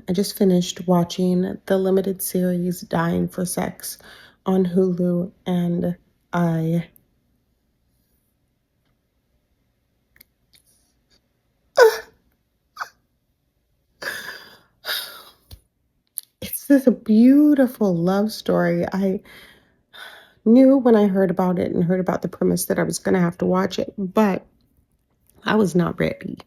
I just finished watching the limited series Dying for Sex on Hulu, and I it's this beautiful love story. I knew when I heard about it and heard about the premise that I was going to have to watch it, but I was not ready.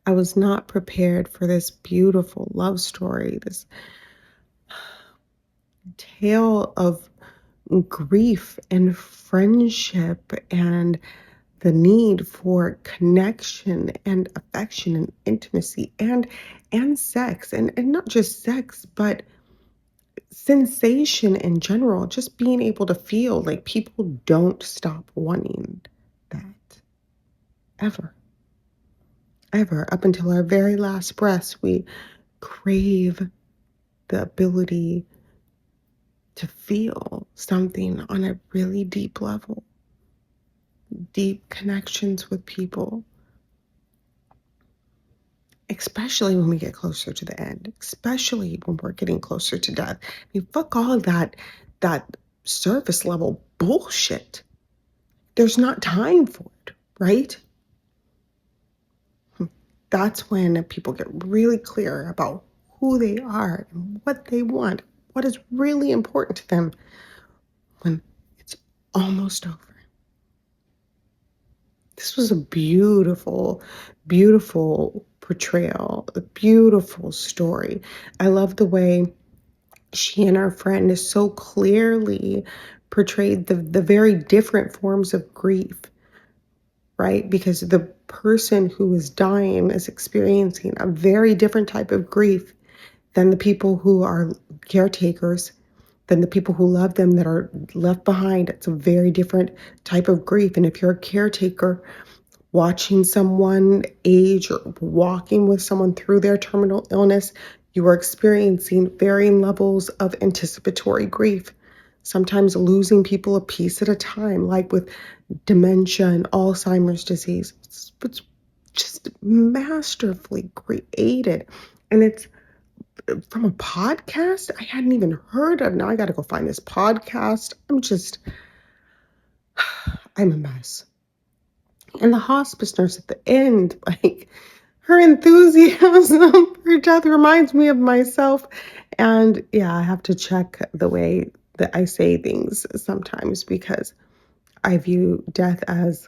I was not prepared for this beautiful love story, this tale of grief and friendship and the need for connection and affection and intimacy and sex and not just sex but sensation in general, just being able to feel. Like, people don't stop wanting that ever up until our very last breath. We crave the ability to feel something on a really deep level, deep connections with people, especially when we get closer to the end, especially when we're getting closer to death. I mean, fuck all that surface level bullshit. There's not time for it, right? That's when people get really clear about who they are and what they want, what is really important to them when it's almost over. This was a beautiful, beautiful portrayal, a beautiful story. I love the way she and her friend so clearly portrayed the very different forms of grief, right? Because the person who is dying is experiencing a very different type of grief than the people who are caretakers, than the people who love them that are left behind. It's a very different type of grief. And if you're a caretaker, watching someone age or walking with someone through their terminal illness, you are experiencing varying levels of anticipatory grief, sometimes losing people a piece at a time, like with dementia and Alzheimer's disease. It's just masterfully created. And it's from a podcast I hadn't even heard of. Now I got to go find this podcast. I'm a mess. And the hospice nurse at the end, like, her enthusiasm for death reminds me of myself. And yeah, I have to check the way that I say things sometimes, because I view death as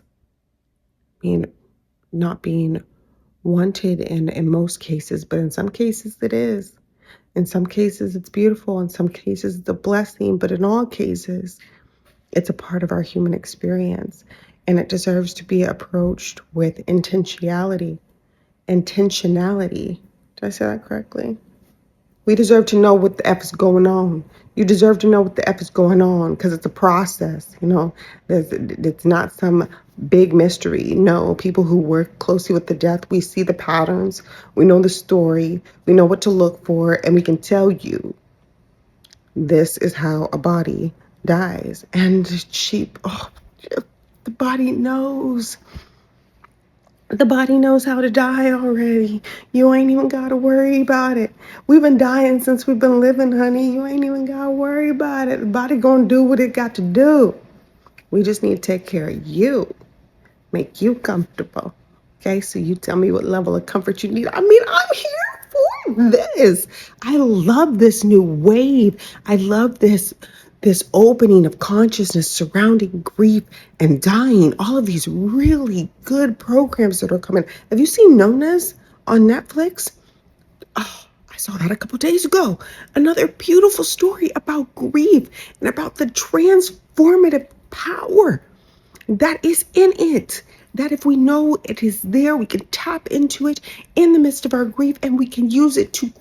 not being wanted in most cases, but in some cases it is. In some cases it's beautiful, in some cases it's a blessing, but in all cases it's a part of our human experience, and it deserves to be approached with intentionality. Intentionality. Did I say that correctly? We deserve to know what the F is going on. You deserve to know what the F is going on, because it's a process, It's not some big mystery. No, people who work closely with the death, we see the patterns, we know the story, we know what to look for, and we can tell you this is how a body dies. And the body knows. The body knows how to die already. You ain't even got to worry about it. We've been dying since we've been living, honey. You ain't even got to worry about it. The body gonna do what it got to do. We just need to take care of you. Make you comfortable. Okay, so you tell me what level of comfort you need. I mean, I'm here for this. I love this new wave. I love this opening of consciousness surrounding grief and dying. All of these really good programs that are coming. Have you seen Nona's on Netflix? Oh, I saw that a couple days ago. Another beautiful story about grief and about the transformative power that is in it. That if we know it is there, we can tap into it in the midst of our grief, and we can use it to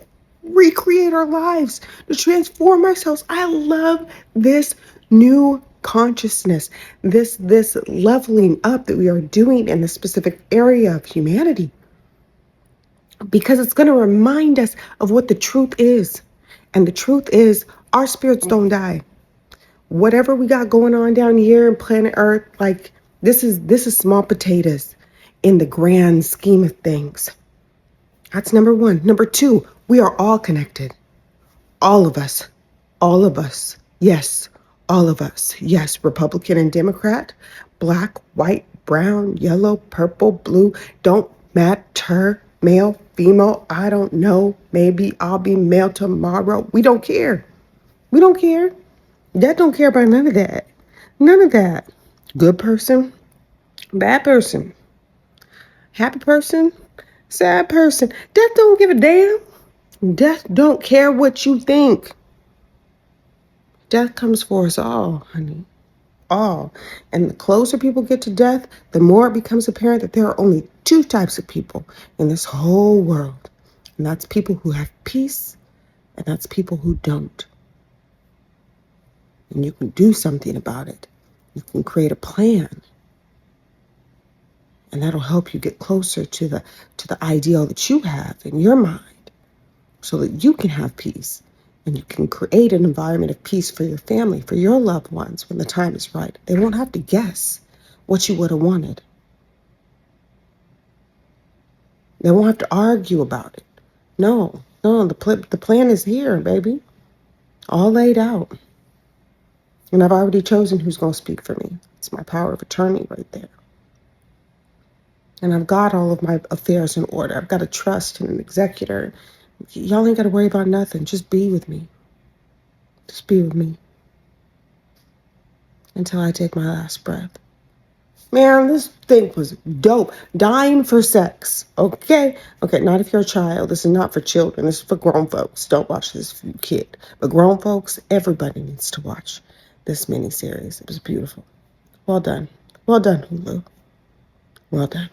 recreate our lives, to transform ourselves. I love this new consciousness, this leveling up that we are doing in the specific area of humanity, because it's going to remind us of what the truth is. And the truth is, our spirits don't die. Whatever we got going on down here in planet Earth, like, this is small potatoes in the grand scheme of things. That's number one. Number two, We are all connected. All of us. All of us. Yes. All of us. Yes. Republican and Democrat, black, white, brown, yellow, purple, blue, don't matter. Male, female, I don't know. Maybe I'll be male tomorrow. We don't care. We don't care. Dad don't care about none of that. None of that. Good person, bad person, happy person, sad person. Death don't give a damn. Death don't care what you think. Death comes for us all, honey. All. And the closer people get to death, the more it becomes apparent that there are only two types of people in this whole world. And that's people who have peace, and that's people who don't. And you can do something about it. You can create a plan. And that'll help you get closer to the ideal that you have in your mind so that you can have peace. And you can create an environment of peace for your family, for your loved ones when the time is right. They won't have to guess what you would have wanted. They won't have to argue about it. No, the plan is here, baby. All laid out. And I've already chosen who's going to speak for me. It's my power of attorney right there. And I've got all of my affairs in order. I've got a trust and an executor. Y'all ain't got to worry about nothing. Just be with me. Just be with me. Until I take my last breath. Man, this thing was dope. Dying for sex. Okay? Okay, not if you're a child. This is not for children. This is for grown folks. Don't watch this if you're a kid. But grown folks, everybody needs to watch this miniseries. It was beautiful. Well done. Well done, Hulu. Well done.